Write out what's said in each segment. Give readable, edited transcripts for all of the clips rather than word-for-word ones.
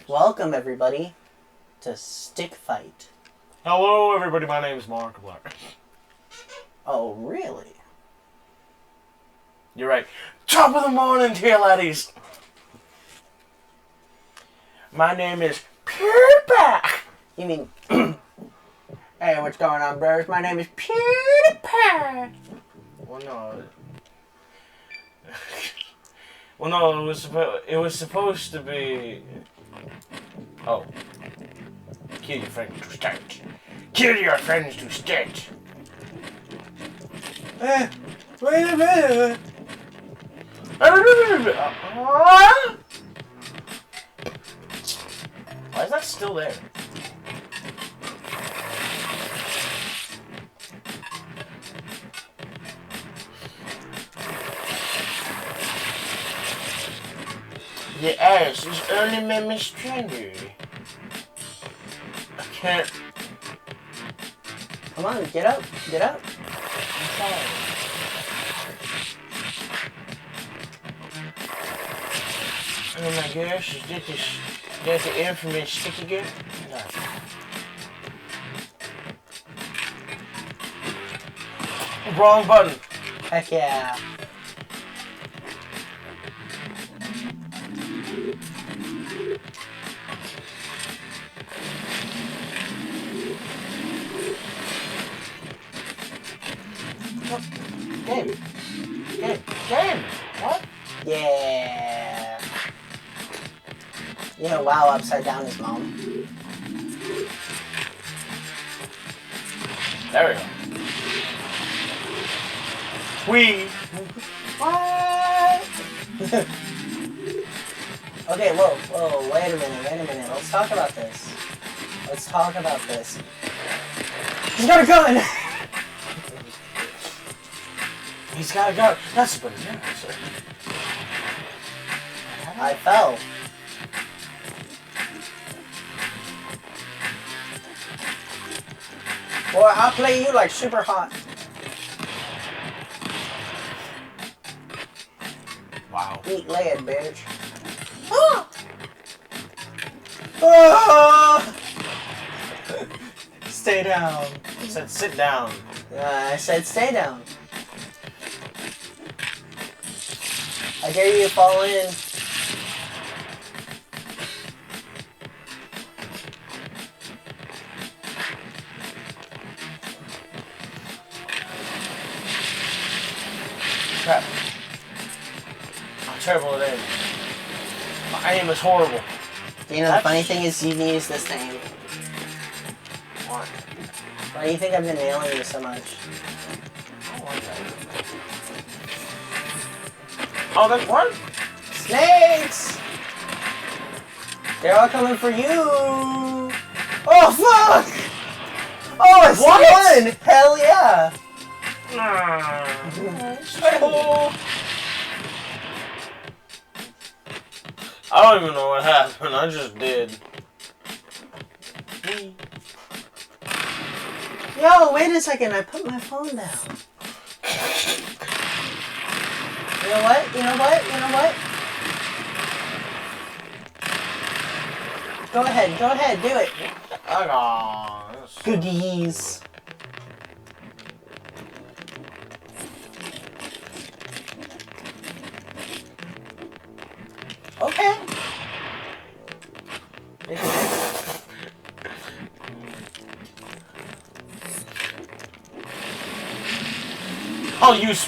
Welcome, everybody, to Stick Fight. Hello, everybody. My name is Mark Black. Oh, really? You're right. Top of the morning to you, laddies. My name is PewDiePie. You mean... Hey, what's going on, bros? My name is PewDiePie. Well, no. Well, no. It was supposed to be. Oh. Kill your friends to start. Kill your friends to start. Wait a minute. Why is that still there? The ice is only made me stronger. I can't. Come on, get up. Get up. I'm sorry. Oh my gosh, is that the infamous stick again? No. Wrong button. Heck yeah. Game. Game. What? Yeah. You know, WoW upside down is mom. There we go. We. What? Okay, whoa, wait a minute. Let's talk about this. He's got a gun! He's got a gun. That's what it is. I fell. Boy, I'll play you like super hot. Wow. Eat lead, bitch. Ah! Ah! Stay down. He said sit down. I said stay down. I dare you to fall in. Crap. I'm terrible at aim. My aim is horrible. You know, the funny thing is you can use this to aim. What? Why do you think I've been nailing you so much? Oh, that's what? Snakes! They're all coming for you! Oh, fuck! Oh, I still won! Hell yeah! I don't even know what happened. I just did. Yo, wait a second. I put my phone down. You know what? Go ahead, do it. Goodies. Okay. I'll use.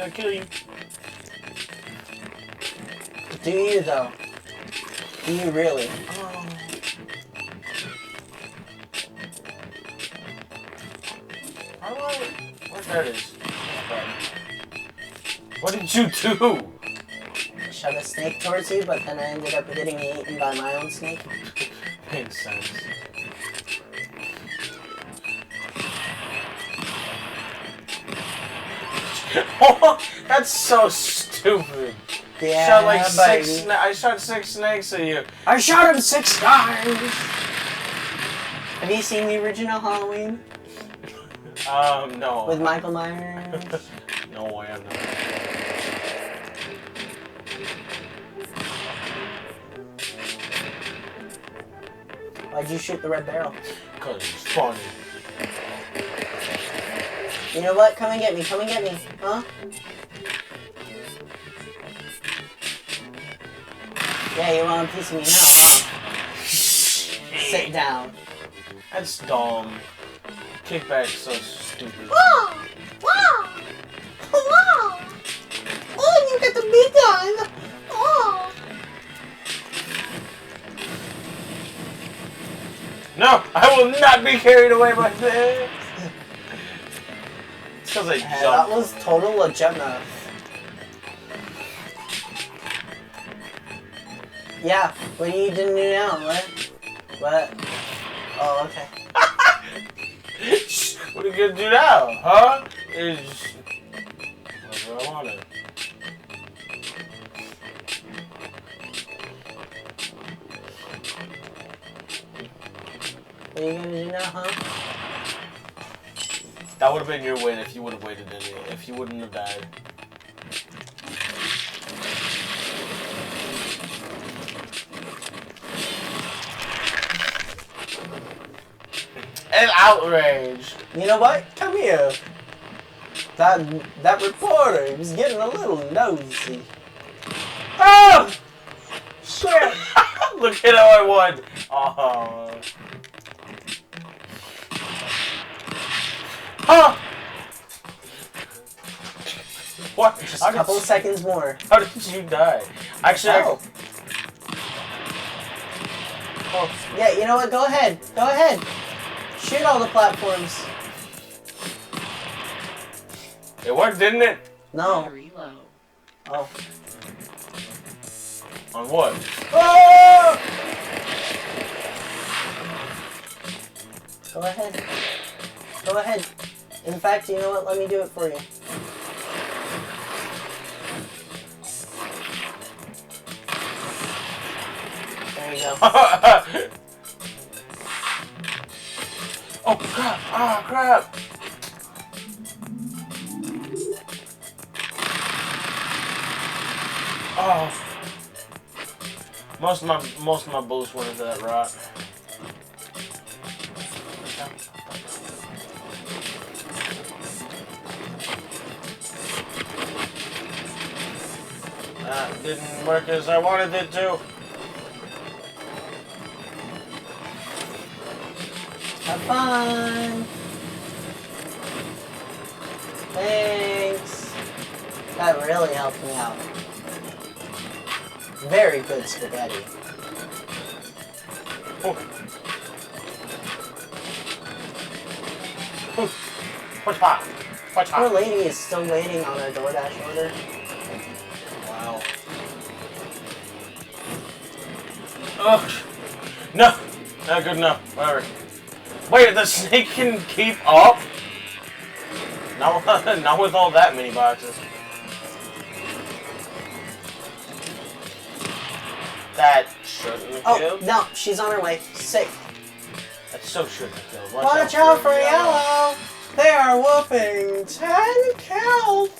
I'll kill you. Do you though? Do you really? How do I? There it is. What did you do? I shot a snake towards you, but then I ended up getting eaten by my own snake. Makes sense. Oh, that's so stupid. Yeah, Shot like buddy. I shot 6 snakes at you. I shot him 6 times! Have you seen the original Halloween? No. With Michael Myers? No. No way, I'm not. Why'd you shoot the red barrel? Cause it's funny. You know what? Come and get me. Come and get me. Huh? Yeah, you want a piece of me now, huh? Sit down. That's dumb. Kickback's so stupid. Wow! Wow! Wow! Oh, you get the big gun! Oh! No, I will not be carried away by this. It's because I jumped. That was total legitness. Yeah, what do you do now? What? Oh, okay. What are you gonna do now, huh? Is whatever I wanted. What are you gonna do now, huh? That would have been your win if you would have waited if you wouldn't have died. An outrage. You know what? Come here. That reporter was getting a little nosy. Oh! Shit! Look at how I won. Oh. Huh? What? Just a couple of seconds more. How did you die? Actually, Oh. Yeah, you know what? Go ahead. Go ahead. Shoot all the platforms. It worked, didn't it? No. Very low. Oh. On what? Oh! Go ahead. Go ahead. In fact, you know what? Let me do it for you. There you go. Oh crap! Ah crap! Oh. Most of my bullets went into that rock. That didn't work as I wanted it to. Have fun. Thanks. That really helped me out. Very good spaghetti. Oh. Oh. What's hot? What's Poor hot? lady is still waiting on her DoorDash order. Wow. Ugh. No. Not good enough. Whatever. Wait, the snake can keep up? Not with all that many boxes. That shouldn't have Oh, killed. no, she's on her way. Safe. That so shouldn't have killed. Watch out for yellow. They are whooping 10 kills.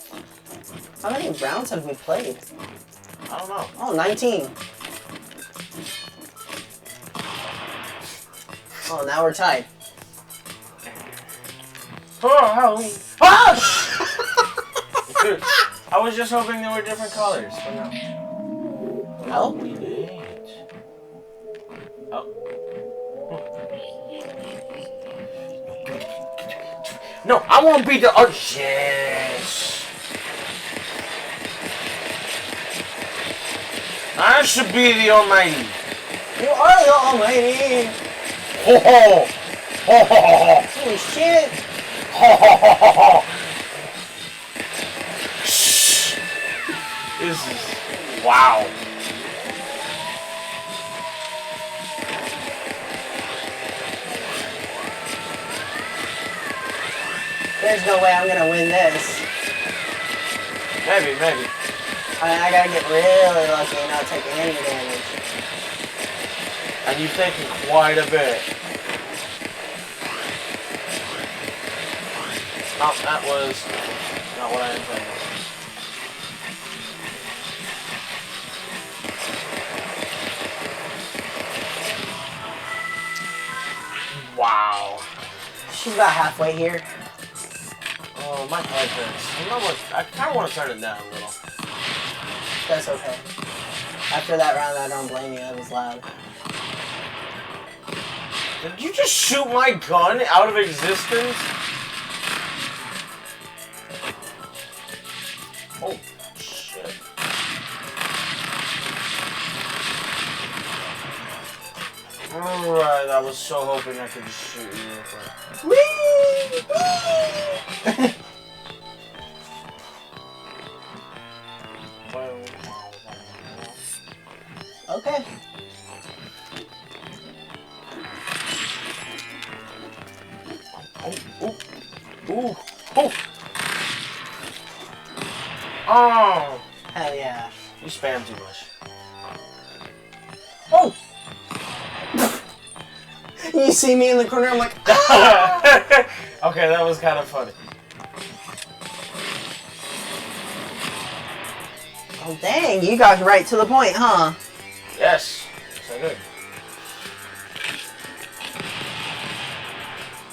How many rounds have we played? I don't know. Oh, 19. Oh, now we're tied. Oh, Halloween. Ah! I was just hoping they were different colors, but no. Oh? We did. Oh. No, I want to be the... Oh, yes. I should be the almighty. You are the almighty. Ho ho! Ho ho ho ho! Holy shit. Ho ho ho ho ho! Shh. This is... Wow. There's no way I'm gonna win this. Maybe. I mean, I gotta get really lucky and not take any damage. And you've taken quite a bit. Oh, that was Not what I intended. Wow. She's about halfway here. Oh, my head hurts. I kind of want to turn it down a little. That's okay. After that round, I don't blame you. It was loud. Did you just shoot my gun out of existence? Oh, shit. Alright, I was so hoping I could just shoot you real quick. Whee! Whee! Okay. Ooh. Oh! Oh! Hell yeah. You spam too much. Oh! You see me in the corner, I'm like, ah! Okay, that was kind of funny. Oh, dang, you got right to the point, huh? Yes. Yes, I did.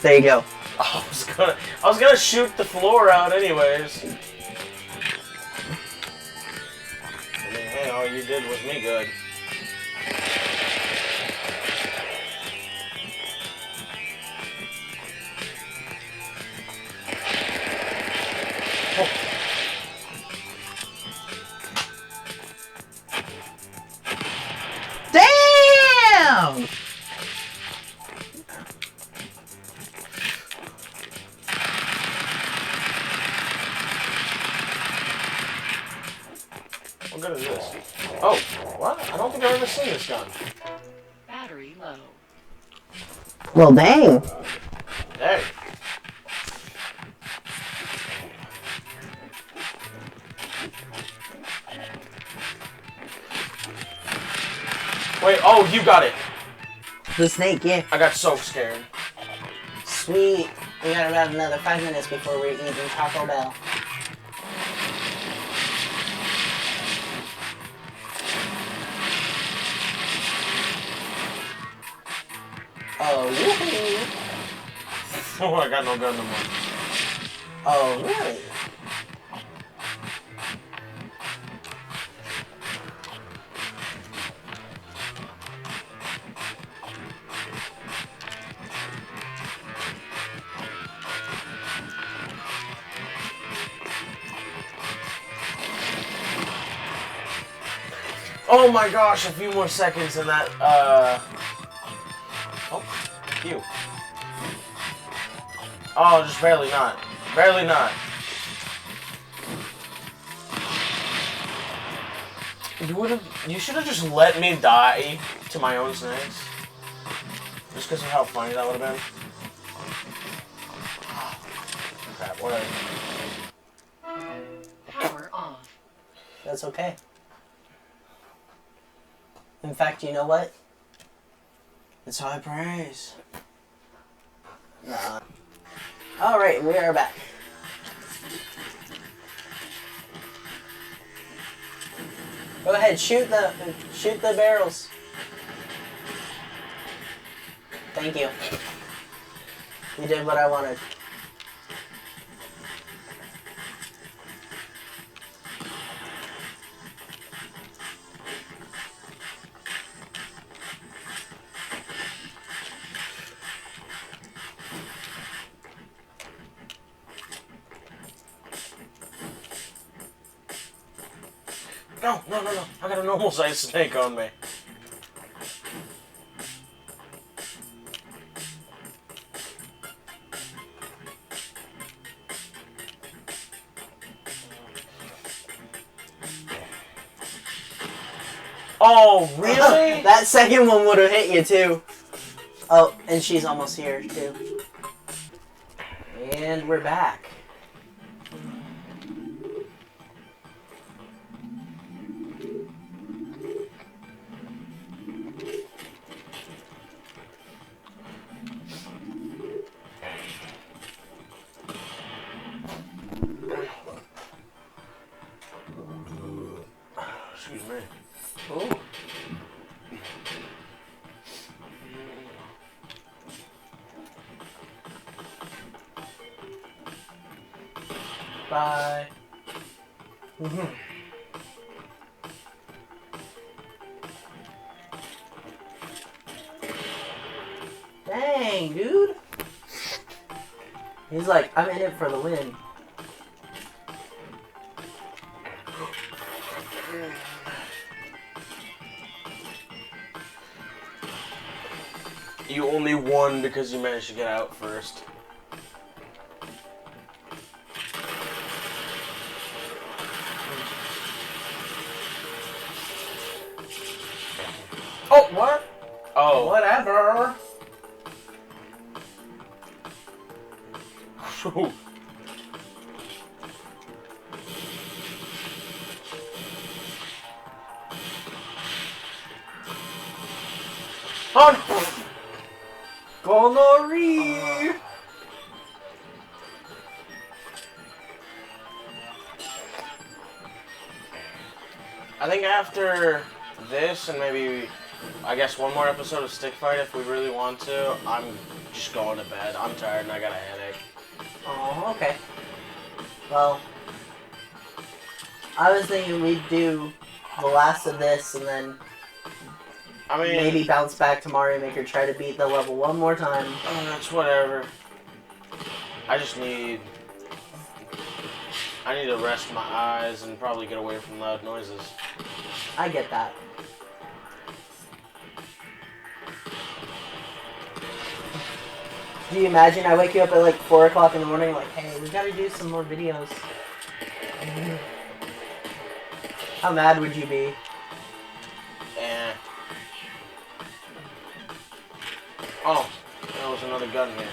There you go. I was gonna shoot the floor out anyways. I mean, hey, all you did was me good. Oh. Damn! What good is this? Oh, what? I don't think I've ever seen this gun. Battery low. Well, dang. Hey. Wait, oh, you got it. The snake, yeah. I got so scared. Sweet. We got about another 5 minutes before we're eating Taco Bell. Oh, woohoo. Oh, I got no gun no more. Oh, really? Oh my gosh, a few more seconds and that, Oh, you. Oh, just barely not. Barely not. You should have just let me die to my own snakes. Just because of how funny that would have been. Crap, whatever. Power off. That's okay. In fact, you know what? It's high praise. Nah. Alright, we are back. Go ahead, shoot the barrels. Thank you. You did what I wanted. No, no, no, no. I got a normal sized snake on me. Oh, really? That second one would have hit you too. Oh, and she's almost here too. And we're back. Excuse me. Ooh. Bye. Dang, dude. He's like, I'm in it for the win. You only won because you managed to get out first. Oh, what? Oh. Whatever. Oh, Gonorrhea. I think after this and maybe, I guess, one more episode of Stick Fight if we really want to, I'm just going to bed. I'm tired and I got a headache. Oh, okay. Well, I was thinking we'd do the last of this and then I mean, maybe bounce back to Mario Maker, try to beat the level one more time. that's whatever. I need to rest my eyes and probably get away from loud noises. I get that. Do you imagine I wake you up at like 4 o'clock in the morning like, hey, we gotta do some more videos. How mad would you be? Eh. Oh, there was another gun here.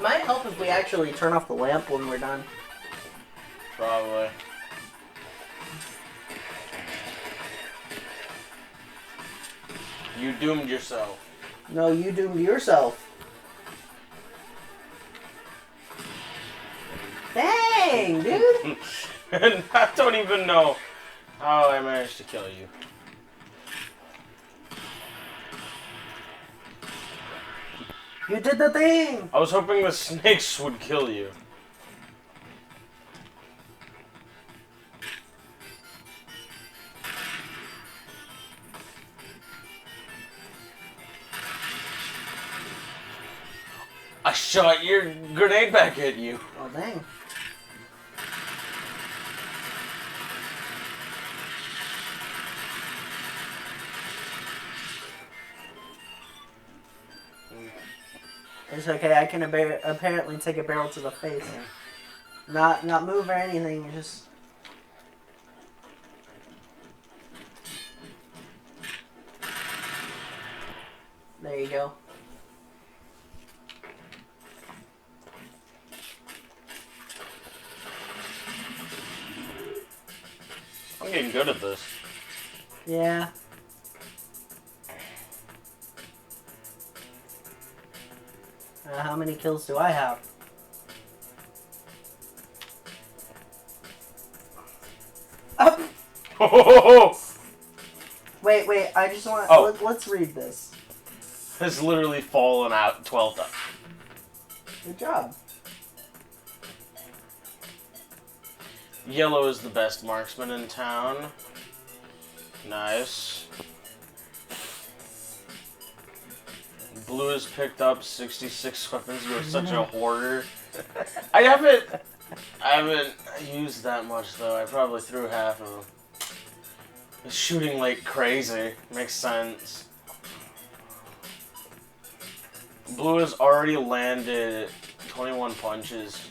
Might help if we actually turn off the lamp when we're done. Probably. You doomed yourself. No, you doomed yourself. Dang, dude! And I don't even know how I managed to kill you. You did the thing! I was hoping the snakes would kill you. I shot your grenade back at you. Oh, dang. It's okay, I can apparently take a barrel to the face. Not move or anything, just... There you go. I'm getting good at this. Yeah. How many kills do I have? Up! Wait, I just want... Oh. Let's read this. Has literally fallen out 12 times. Good job. Yellow is the best marksman in town. Nice. Blue has picked up 66 weapons. You're such a hoarder. I haven't used that much though. I probably threw half of them. It's shooting like crazy. Makes sense. Blue has already landed 21 punches.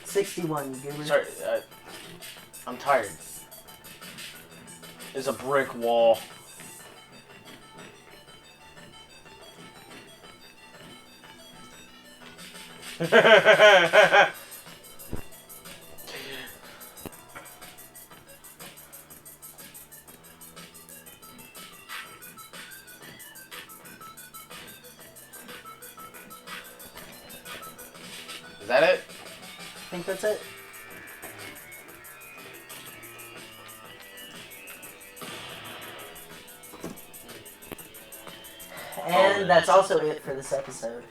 61, you goober. Sorry, I'm tired. It's a brick wall. Is that it? I think that's it. And that's also it for this episode.